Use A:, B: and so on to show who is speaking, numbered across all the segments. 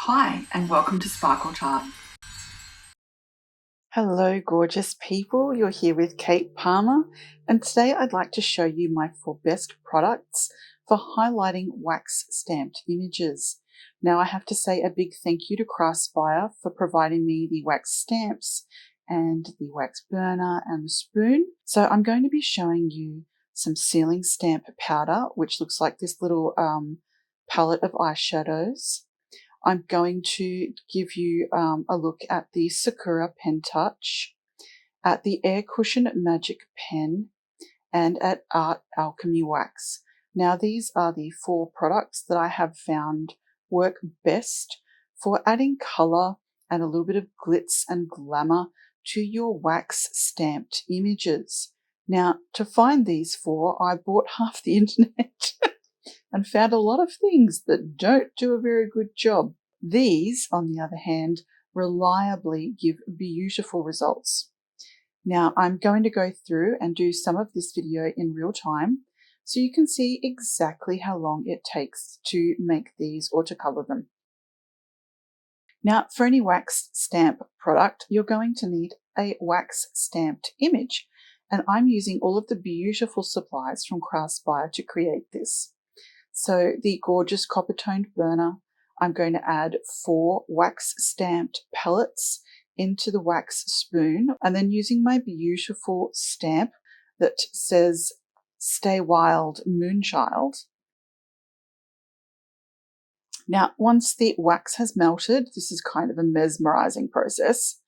A: Hi, and welcome to Sparkle Tart.
B: Hello, gorgeous people. You're here with Kate Palmer, and today I'd like to show you my 4 best products for highlighting wax stamped images. Now, I have to say a big thank you to Craspire for providing me the wax stamps and the wax burner and the spoon. So I'm going to be showing you some sealing stamp powder, which looks like this little palette of eyeshadows. I'm going to give you a look at the Sakura Pen Touch, at the Air Cushion Magic Pen, and at Alchemy Wax. Now, these are the 4 products that I have found work best for adding colour and a little bit of glitz and glamour to your wax stamped images. Now, to find these 4, I bought half the internet and found a lot of things that don't do a very good job. These, on the other hand, reliably give beautiful results. Now, I'm going to go through and do some of this video in real time so you can see exactly how long it takes to make these or to colour them. Now, for any wax stamp product, you're going to need a wax stamped image, and I'm using all of the beautiful supplies from Craspire to create this. So the gorgeous copper toned burner, I'm going to add 4 wax stamped pellets into the wax spoon, and then using my beautiful stamp that says Stay Wild Moonchild. Now, once the wax has melted, this is kind of a mesmerizing process.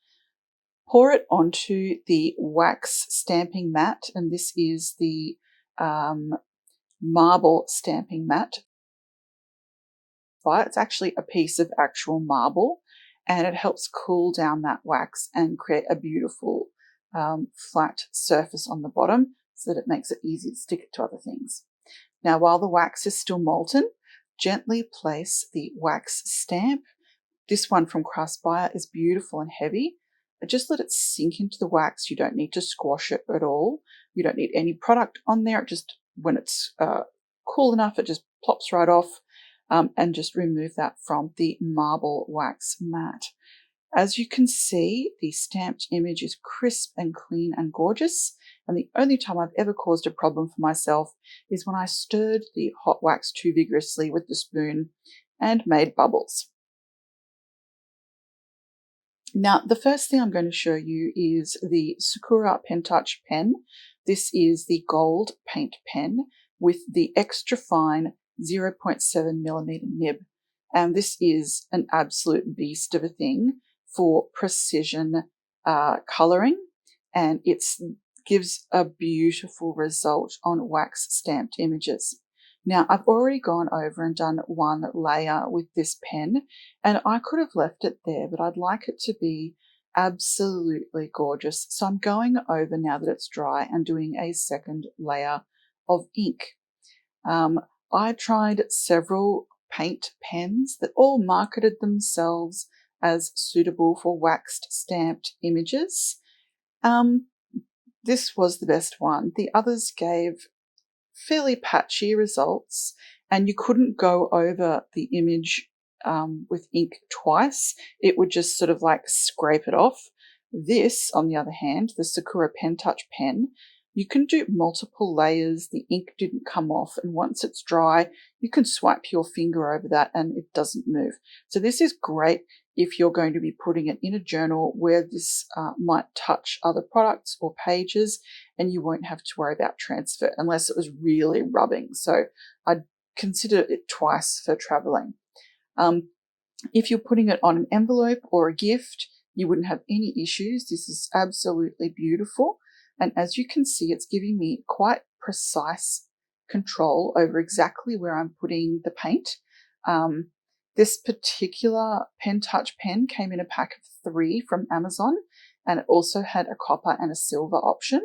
B: Pour it onto the wax stamping mat, and this is the marble stamping mat. It's actually a piece of actual marble, and it helps cool down that wax and create a beautiful flat surface on the bottom so that it makes it easy to stick it to other things. Now, while the wax is still molten, gently place the wax stamp. This one from Craspire is beautiful and heavy. Just let it sink into the wax. You don't need to squash it at all. You don't need any product on there. It just, when it's cool enough, it just plops right off. And just remove that from the marble wax mat. As you can see, the stamped image is crisp and clean and gorgeous, and the only time I've ever caused a problem for myself is when I stirred the hot wax too vigorously with the spoon and made bubbles. Now, the first thing I'm going to show you is the Sakura Pen Touch Pen. This is the gold paint pen with the extra fine 0.7mm nib. And this is an absolute beast of a thing for precision colouring, and it gives a beautiful result on wax stamped images. Now, I've already gone over and done 1 layer with this pen, and I could have left it there, but I'd like it to be absolutely gorgeous. So I'm going over now that it's dry and doing a second layer of ink. I tried several paint pens that all marketed themselves as suitable for waxed stamped images. This was the best one. The others gave fairly patchy results, and you couldn't go over the image with ink twice. It would just sort of like scrape it off. This, on the other hand, the Sakura Pen Touch Pen, you can do multiple layers. The ink didn't come off, and once it's dry, you can swipe your finger over that and it doesn't move. So this is great if you're going to be putting it in a journal where this might touch other products or pages, and you won't have to worry about transfer unless it was really rubbing. So I'd consider it twice for traveling. If you're putting it on an envelope or a gift, you wouldn't have any issues. This is absolutely beautiful. And as you can see, it's giving me quite precise control over exactly where I'm putting the paint. This particular Pen Touch pen came in a pack of 3 from Amazon, and it also had a copper and a silver option.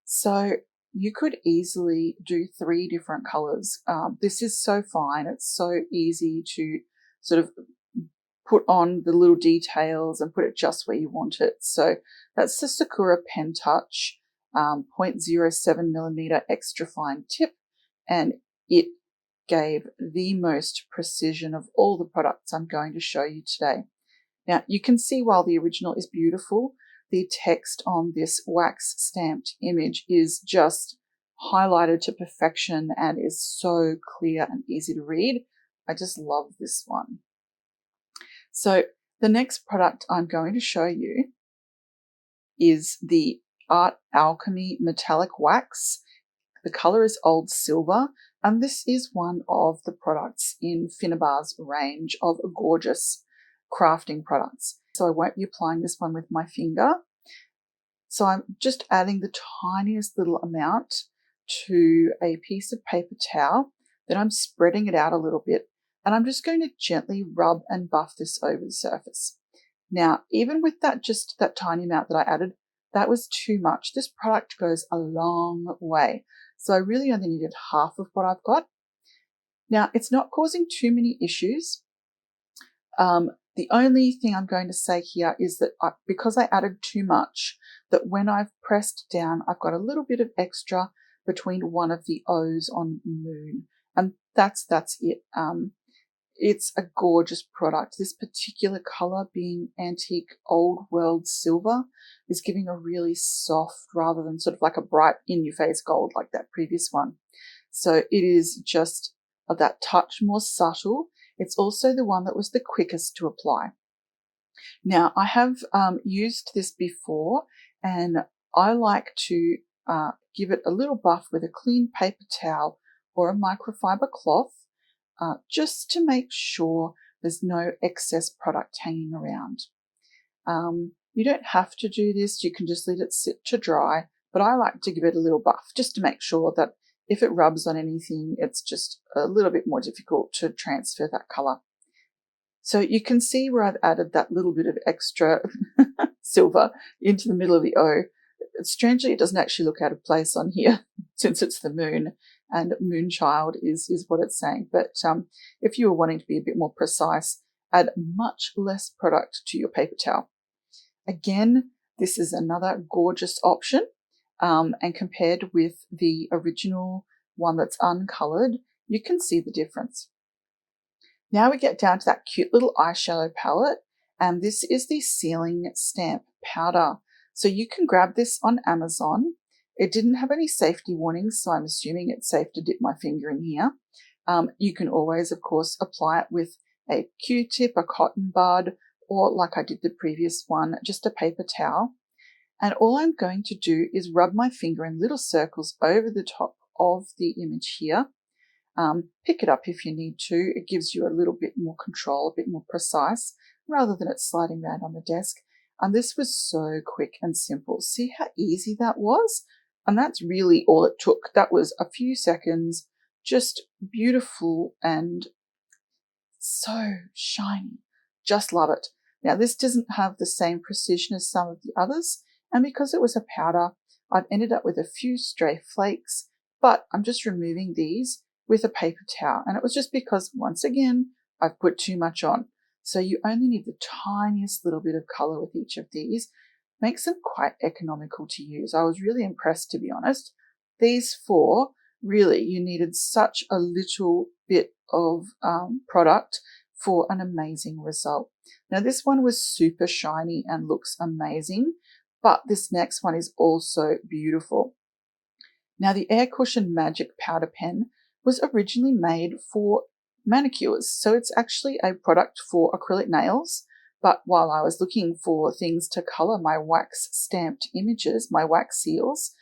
B: So you could easily do 3 different colors. This is so fine. It's so easy to sort of put on the little details and put it just where you want it. So that's the Sakura Pen Touch 0.07mm extra fine tip, and it gave the most precision of all the products I'm going to show you today. Now, you can see while the original is beautiful, the text on this wax stamped image is just highlighted to perfection and is so clear and easy to read. I just love this one. So the next product I'm going to show you is the Art Alchemy Metallic Wax. The color is Old Silver, and this is one of the products in Finnabar's range of gorgeous crafting products. So I won't be applying this one with my finger. So I'm just adding the tiniest little amount to a piece of paper towel. Then I'm spreading it out a little bit, and I'm just going to gently rub and buff this over the surface. Now, even with that, just that tiny amount that I added, that was too much. This product goes a long way. So I really only needed half of what I've got. Now, it's not causing too many issues. The only thing I'm going to say here is that because I added too much, that when I've pressed down, I've got a little bit of extra between one of the O's on moon. And that's it. It's a gorgeous product. This particular color, being antique old world silver, is giving a really soft rather than sort of like a bright in-your-face gold like that previous one. So it is just that touch more subtle. It's also the one that was the quickest to apply. Now, I have used this before, and I like to give it a little buff with a clean paper towel or a microfiber cloth, just to make sure there's no excess product hanging around. You don't have to do this. You can just let it sit to dry, but I like to give it a little buff just to make sure that if it rubs on anything, it's just a little bit more difficult to transfer that color. So you can see where I've added that little bit of extra silver into the middle of the O. Strangely, it doesn't actually look out of place on here since it's the moon, and Moonchild is what it's saying. But if you were wanting to be a bit more precise, add much less product to your paper towel. Again, this is another gorgeous option, and compared with the original one that's uncolored, you can see the difference. Now we get down to that cute little eyeshadow palette, and this is the Sealing Stamp Powder. So you can grab this on Amazon. It didn't have any safety warnings, so I'm assuming it's safe to dip my finger in here. You can always, of course, apply it with a Q-tip, a cotton bud, or like I did the previous one, just a paper towel. And all I'm going to do is rub my finger in little circles over the top of the image here. Pick it up if you need to. It gives you a little bit more control, a bit more precise, rather than it sliding around on the desk. And this was so quick and simple. See how easy that was? And that's really all it took. That was a few seconds, just beautiful and so shiny. Just love it. Now, this doesn't have the same precision as some of the others, and because it was a powder, I've ended up with a few stray flakes, but I'm just removing these with a paper towel. And it was just because, once again, I've put too much on. So you only need the tiniest little bit of color with each of these. Makes them quite economical to use. I was really impressed, to be honest. These four, really, you needed such a little bit of product for an amazing result. Now, this one was super shiny and looks amazing, but this next one is also beautiful. Now, the Air Cushion Magic Powder Pen was originally made for manicures, so it's actually a product for acrylic nails. But while I was looking for things to color my wax stamped images, my wax seals,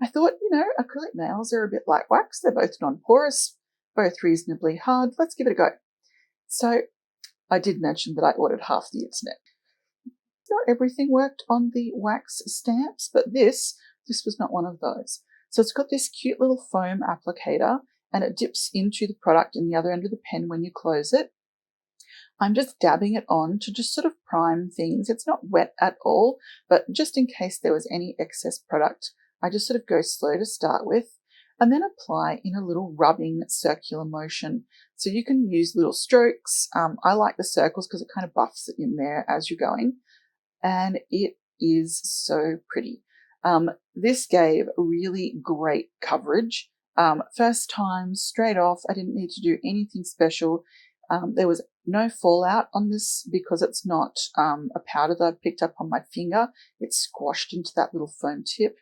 B: I thought, acrylic nails are a bit like wax. They're both non-porous, both reasonably hard. Let's give it a go. So I did mention that I ordered half the internet. Not everything worked on the wax stamps, but this was not one of those. So it's got this cute little foam applicator, and it dips into the product in the other end of the pen when you close it. I'm just dabbing it on to just sort of prime things. It's not wet at all, but just in case there was any excess product, I just sort of go slow to start with and then apply in a little rubbing circular motion. So you can use little strokes. I like the circles because it kind of buffs it in there as you're going, and it is so pretty. This gave really great coverage First time, straight off. I didn't need to do anything special. There was no fallout on this because it's not a powder that I picked up on my finger. It squashed into that little foam tip,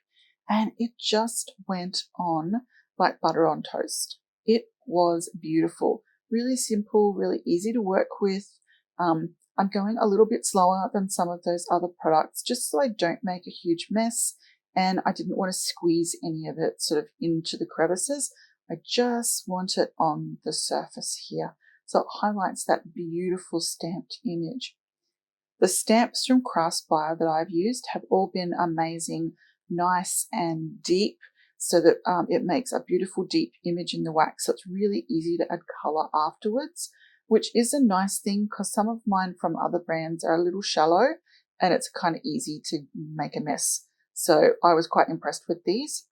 B: and it just went on like butter on toast. It was beautiful. Really simple, really easy to work with. I'm going a little bit slower than some of those other products just so I don't make a huge mess, and I didn't want to squeeze any of it sort of into the crevices. I just want it on the surface here. So it highlights that beautiful stamped image. The stamps from Craspire that I've used have all been amazing, nice and deep, so that it makes a beautiful deep image in the wax. So it's really easy to add color afterwards, which is a nice thing because some of mine from other brands are a little shallow and it's kind of easy to make a mess. So I was quite impressed with these.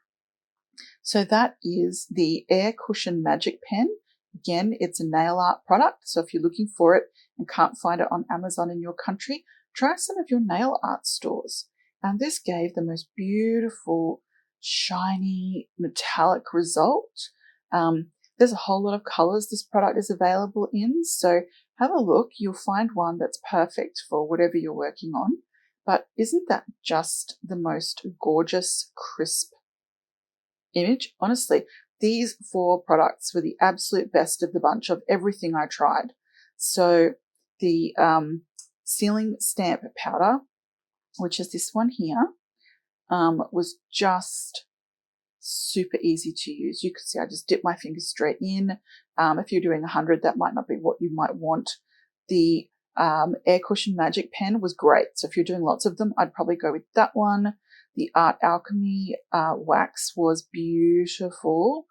B: So that is the Air Cushion Magic Pen. Again, it's a nail art product. So if you're looking for it and can't find it on Amazon in your country, try some of your nail art stores. And this gave the most beautiful, shiny, metallic result. There's a whole lot of colors this product is available in. So have a look. You'll find one that's perfect for whatever you're working on. But isn't that just the most gorgeous, crisp image? Honestly, these 4 products were the absolute best of the bunch of everything I tried. So the sealing stamp powder, which is this one here, was just super easy to use. You can see I just dip my fingers straight in. If you're doing 100, that might not be what you might want. The Air Cushion Magic Pen was great. So if you're doing lots of them, I'd probably go with that one. The Alchemy Wax was beautiful.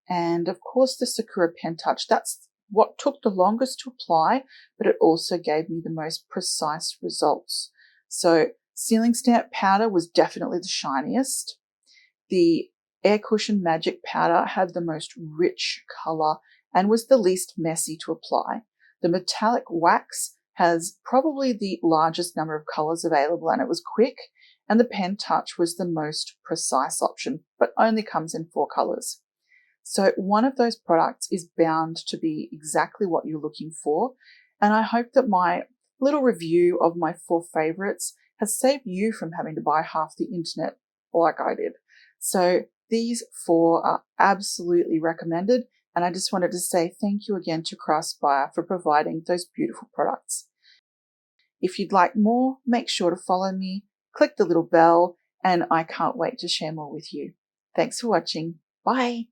B: And of course the Sakura Pen Touch. That's what took the longest to apply, but it also gave me the most precise results. So sealing stamp powder was definitely the shiniest. The Air Cushion Magic Powder had the most rich color and was the least messy to apply. The metallic wax has probably the largest number of colors available and it was quick, and the Pen Touch was the most precise option, but only comes in 4 colors. So one of those products is bound to be exactly what you're looking for, and I hope that my little review of my 4 favorites has saved you from having to buy half the internet like I did. So these 4 are absolutely recommended, and I just wanted to say thank you again to Craspire for providing those beautiful products. If you'd like more, make sure to follow me, click the little bell, and I can't wait to share more with you. Thanks for watching. Bye.